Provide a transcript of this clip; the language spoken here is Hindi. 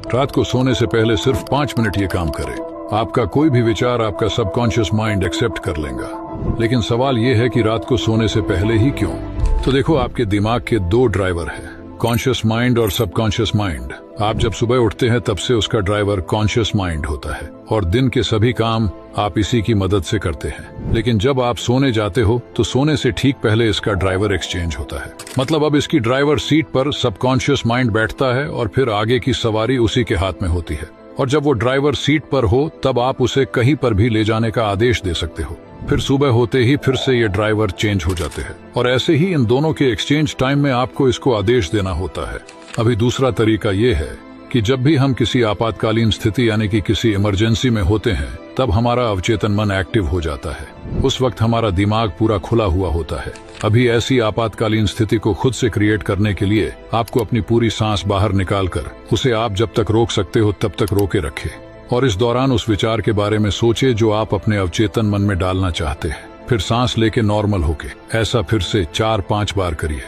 रात को सोने से पहले सिर्फ 5 मिनट ये काम करें। आपका कोई भी विचार आपका सबकॉन्शियस माइंड एक्सेप्ट कर लेगा। लेकिन सवाल ये है कि रात को सोने से पहले ही क्यों? तो देखो, आपके दिमाग के 2 ड्राइवर हैं, कॉन्शियस माइंड और सबकॉन्शियस माइंड। आप जब सुबह उठते हैं तब से उसका ड्राइवर कॉन्शियस माइंड होता है और दिन के सभी काम आप इसी की मदद से करते हैं। लेकिन जब आप सोने जाते हो तो सोने से ठीक पहले इसका ड्राइवर एक्सचेंज होता है। मतलब अब इसकी ड्राइवर सीट पर सबकॉन्शियस माइंड बैठता है और फिर आगे की सवारी उसी के हाथ में होती है। और जब वो ड्राइवर सीट पर हो तब आप उसे कहीं पर भी ले जाने का आदेश दे सकते हो। फिर सुबह होते ही फिर से ये ड्राइवर चेंज हो जाते हैं और ऐसे ही इन दोनों के एक्सचेंज टाइम में आपको इसको आदेश देना होता है। अभी दूसरा तरीका ये है कि जब भी हम किसी आपातकालीन स्थिति यानी कि किसी इमरजेंसी में होते हैं तब हमारा अवचेतन मन एक्टिव हो जाता है। उस वक्त हमारा दिमाग पूरा खुला हुआ होता है। अभी ऐसी आपातकालीन स्थिति को खुद से क्रिएट करने के लिए आपको अपनी पूरी सांस बाहर निकालकर उसे आप जब तक रोक सकते हो तब तक रोके रखें और इस दौरान उस विचार के बारे में सोचे जो आप अपने अवचेतन मन में डालना चाहते हैं। फिर सांस लेके नॉर्मल होके ऐसा फिर से 4-5 बार करिए।